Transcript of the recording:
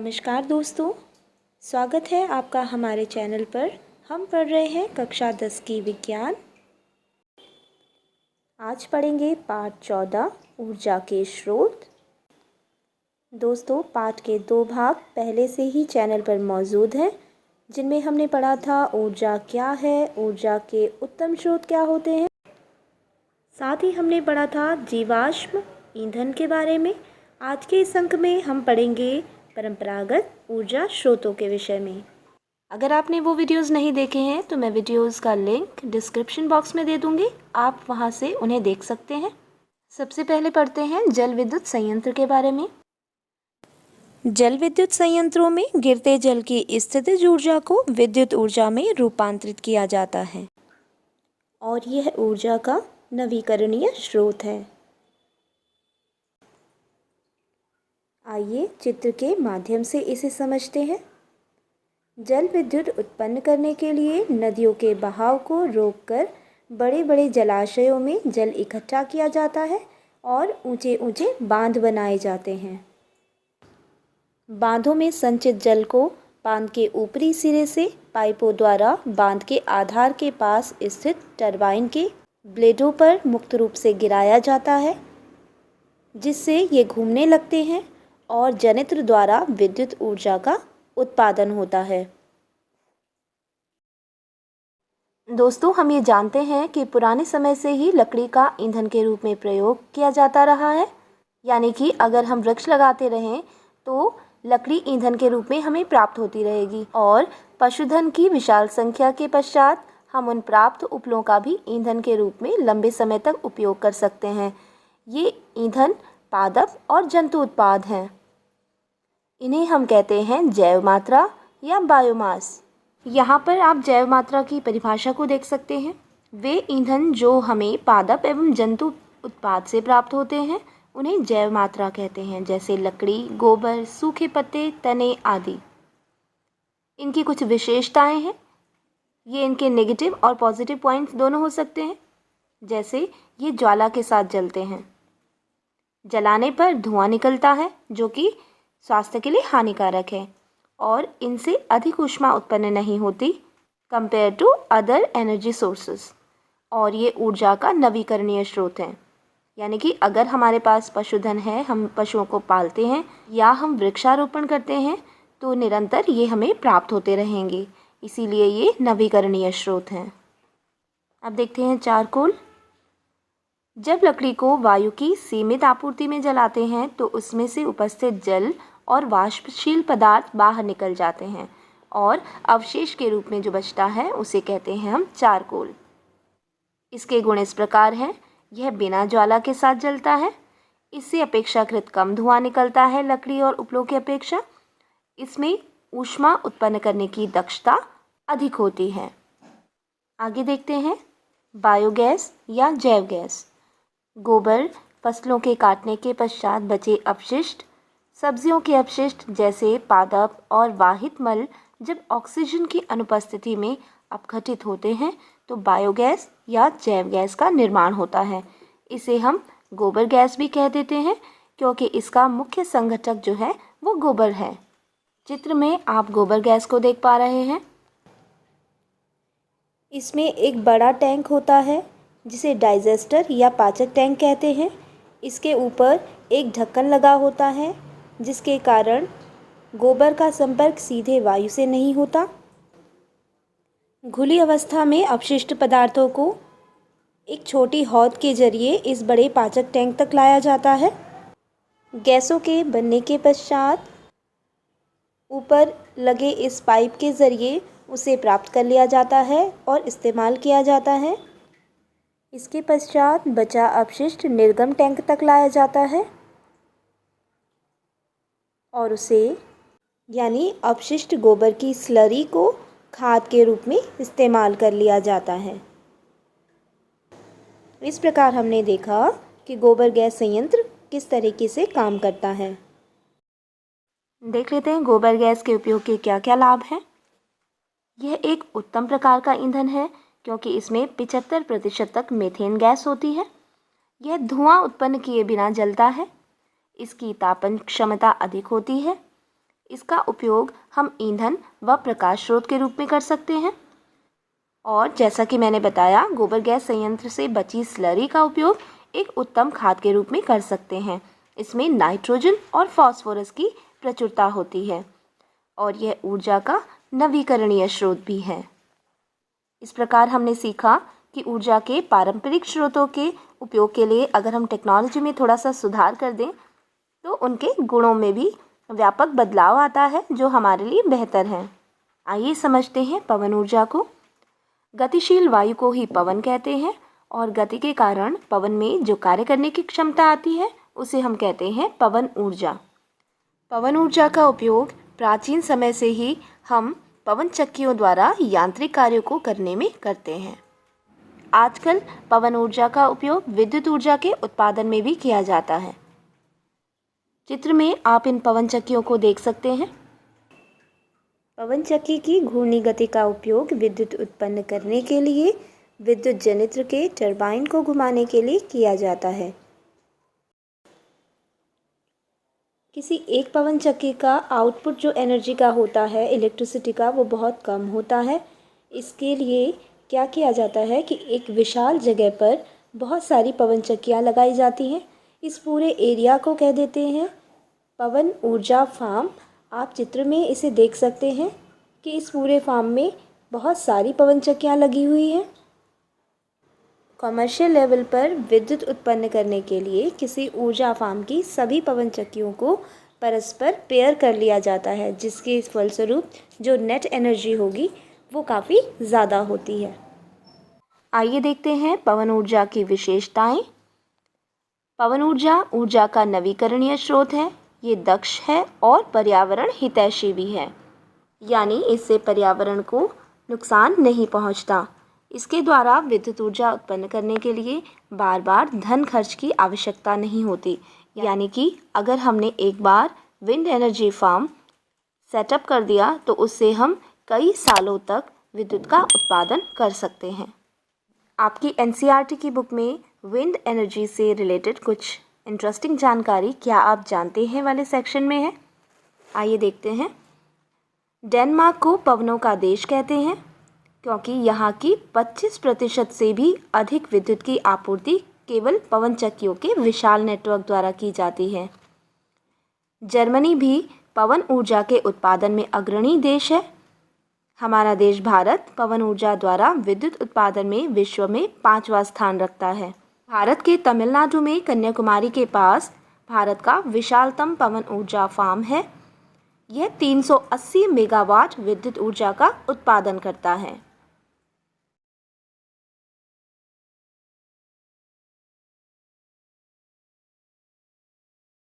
नमस्कार दोस्तों, स्वागत है आपका हमारे चैनल पर। हम पढ़ रहे हैं कक्षा 10 की विज्ञान। आज पढ़ेंगे पाठ 14 ऊर्जा के स्रोत। दोस्तों, पाठ के 2 भाग पहले से ही चैनल पर मौजूद हैं, जिनमें हमने पढ़ा था ऊर्जा क्या है, ऊर्जा के उत्तम स्रोत क्या होते हैं। साथ ही हमने पढ़ा था जीवाश्म ईंधन के बारे में। आज के इस अंक में हम पढ़ेंगे परंपरागत ऊर्जा स्रोतों के विषय में। अगर आपने वो वीडियोस नहीं देखे हैं तो मैं वीडियोस का लिंक डिस्क्रिप्शन बॉक्स में दे दूंगी, आप वहां से उन्हें देख सकते हैं। सबसे पहले पढ़ते हैं जल विद्युत संयंत्र के बारे में। जल विद्युत संयंत्रों में गिरते जल की स्थितिज ऊर्जा को विद्युत ऊर्जा में रूपांतरित किया जाता है और यह ऊर्जा का नवीकरणीय स्रोत है। आइए चित्र के माध्यम से इसे समझते हैं। जल विद्युत उत्पन्न करने के लिए नदियों के बहाव को रोककर बड़े बड़े जलाशयों में जल इकट्ठा किया जाता है और ऊंचे ऊंचे बांध बनाए जाते हैं। बांधों में संचित जल को बांध के ऊपरी सिरे से पाइपों द्वारा बांध के आधार के पास स्थित टरबाइन के ब्लेडों पर मुक्त रूप से गिराया जाता है, जिससे ये घूमने लगते हैं और जनित्र द्वारा विद्युत ऊर्जा का उत्पादन होता है। दोस्तों, हम ये जानते हैं कि पुराने समय से ही लकड़ी का ईंधन के रूप में प्रयोग किया जाता रहा है, यानी कि अगर हम वृक्ष लगाते रहें तो लकड़ी ईंधन के रूप में हमें प्राप्त होती रहेगी और पशुधन की विशाल संख्या के पश्चात हम उन प्राप्त उपलों का भी ईंधन के रूप में लंबे समय तक उपयोग कर सकते हैं। ये ईंधन पादप और जंतु उत्पाद हैं। इन्हें हम कहते हैं जैव मात्रा या बायोमास। यहाँ पर आप जैव मात्रा की परिभाषा को देख सकते हैं। वे ईंधन जो हमें पादप एवं जंतु उत्पाद से प्राप्त होते हैं उन्हें जैव मात्रा कहते हैं, जैसे लकड़ी, गोबर, सूखे पत्ते, तने आदि। इनकी कुछ विशेषताएं हैं। ये इनके नेगेटिव और पॉजिटिव पॉइंट्स दोनों हो सकते हैं। जैसे ये ज्वाला के साथ जलते हैं, जलाने पर धुआं निकलता है जो कि स्वास्थ्य के लिए हानिकारक है और इनसे अधिक ऊष्मा उत्पन्न नहीं होती compare to other energy sources, और ये ऊर्जा का नवीकरणीय स्रोत है। यानी कि अगर हमारे पास पशुधन है, हम पशुओं को पालते हैं या हम वृक्षारोपण करते हैं तो निरंतर ये हमें प्राप्त होते रहेंगे, इसीलिए ये नवीकरणीय स्रोत हैं। अब देखते हैं चारकोल। जब लकड़ी को वायु की सीमित आपूर्ति में जलाते हैं तो उसमें से उपस्थित जल और वाष्पशील पदार्थ बाहर निकल जाते हैं और अवशेष के रूप में जो बचता है उसे कहते हैं हम चारकोल। इसके गुण इस प्रकार हैं। यह बिना ज्वाला के साथ जलता है, इससे अपेक्षाकृत कम धुआं निकलता है लकड़ी और उपलों की अपेक्षा। इसमें ऊष्मा उत्पन्न करने की दक्षता अधिक होती है। आगे देखते हैं बायोगैस या जैव गैस। गोबर, फसलों के काटने के पश्चात बचे अपशिष्ट, सब्जियों के अपशिष्ट जैसे पादप और वाहित मल जब ऑक्सीजन की अनुपस्थिति में अपघटित होते हैं तो बायोगैस या जैव गैस का निर्माण होता है। इसे हम गोबर गैस भी कह देते हैं क्योंकि इसका मुख्य संघटक जो है वो गोबर है। चित्र में आप गोबर गैस को देख पा रहे हैं। इसमें एक बड़ा टैंक होता है जिसे डाइजेस्टर या पाचक टैंक कहते हैं। इसके ऊपर एक ढक्कन लगा होता है जिसके कारण गोबर का संपर्क सीधे वायु से नहीं होता। घुली अवस्था में अपशिष्ट पदार्थों को एक छोटी हौद के जरिए इस बड़े पाचक टैंक तक लाया जाता है। गैसों के बनने के पश्चात ऊपर लगे इस पाइप के जरिए उसे प्राप्त कर लिया जाता है और इस्तेमाल किया जाता है। इसके पश्चात बचा अपशिष्ट निर्गम टैंक तक लाया जाता है और उसे यानी अपशिष्ट गोबर की स्लरी को खाद के रूप में इस्तेमाल कर लिया जाता है। इस प्रकार हमने देखा कि गोबर गैस संयंत्र किस तरीके से काम करता है। देख लेते हैं गोबर गैस के उपयोग के क्या क्या लाभ हैं। यह एक उत्तम प्रकार का ईंधन है क्योंकि इसमें 75% तक मीथेन गैस होती है। यह धुआं उत्पन्न किए बिना जलता है। इसकी तापन क्षमता अधिक होती है। इसका उपयोग हम ईंधन व प्रकाश स्रोत के रूप में कर सकते हैं। और जैसा कि मैंने बताया, गोबर गैस संयंत्र से बची स्लरी का उपयोग एक उत्तम खाद के रूप में कर सकते हैं। इसमें नाइट्रोजन और फास्फोरस की प्रचुरता होती है और यह ऊर्जा का नवीकरणीय स्रोत भी है। इस प्रकार हमने सीखा कि ऊर्जा के पारंपरिक स्रोतों के उपयोग के लिए अगर हम टेक्नोलॉजी में थोड़ा सा सुधार कर दें तो उनके गुणों में भी व्यापक बदलाव आता है जो हमारे लिए बेहतर है। आइए समझते हैं पवन ऊर्जा को। गतिशील वायु को ही पवन कहते हैं और गति के कारण पवन में जो कार्य करने की क्षमता आती है उसे हम कहते हैं पवन ऊर्जा। पवन ऊर्जा का उपयोग प्राचीन समय से ही हम पवन चक्कियों द्वारा यांत्रिक कार्यों को करने में करते हैं। आजकल पवन ऊर्जा का उपयोग विद्युत ऊर्जा के उत्पादन में भी किया जाता है। चित्र में आप इन पवन चक्कियों को देख सकते हैं। पवन चक्की की घूर्णी गति का उपयोग विद्युत उत्पन्न करने के लिए विद्युत जनित्र के टरबाइन को घुमाने के लिए किया जाता है। किसी एक पवन चक्की का आउटपुट जो एनर्जी का होता है, इलेक्ट्रिसिटी का, वो बहुत कम होता है। इसके लिए क्या किया जाता है कि एक विशाल जगह पर बहुत सारी पवन चक्कियाँ लगाई जाती हैं। इस पूरे एरिया को कह देते हैं पवन ऊर्जा फार्म। आप चित्र में इसे देख सकते हैं कि इस पूरे फार्म में बहुत सारी पवन चक्कियाँ लगी हुई हैं। कमर्शियल लेवल पर विद्युत उत्पन्न करने के लिए किसी ऊर्जा फार्म की सभी पवन चक्कियों को परस्पर पेयर कर लिया जाता है, जिसके फलस्वरूप जो नेट एनर्जी होगी वो काफ़ी ज़्यादा होती है। आइए देखते हैं पवन ऊर्जा की विशेषताएं। पवन ऊर्जा ऊर्जा का नवीकरणीय स्रोत है। ये दक्ष है और पर्यावरण हितैषी भी है, यानी इससे पर्यावरण को नुकसान नहीं पहुंचता। इसके द्वारा विद्युत ऊर्जा उत्पन्न करने के लिए बार बार धन खर्च की आवश्यकता नहीं होती, यानी कि अगर हमने एक बार विंड एनर्जी फार्म सेटअप कर दिया तो उससे हम कई सालों तक विद्युत का उत्पादन कर सकते हैं। आपकी एनसीईआरटी की बुक में विंड एनर्जी से रिलेटेड कुछ इंटरेस्टिंग जानकारी क्या आप जानते हैं वाले सेक्शन में है। आइए देखते हैं। डेनमार्क को पवनों का देश कहते हैं क्योंकि यहाँ की 25% से भी अधिक विद्युत की आपूर्ति केवल पवन चक्कियों के विशाल नेटवर्क द्वारा की जाती है। जर्मनी भी पवन ऊर्जा के उत्पादन में अग्रणी देश है। हमारा देश भारत पवन ऊर्जा द्वारा विद्युत उत्पादन में विश्व में 5वां स्थान रखता है। भारत के तमिलनाडु में कन्याकुमारी के पास भारत का विशालतम पवन ऊर्जा फार्म है। यह 380 मेगावाट विद्युत ऊर्जा का उत्पादन करता है।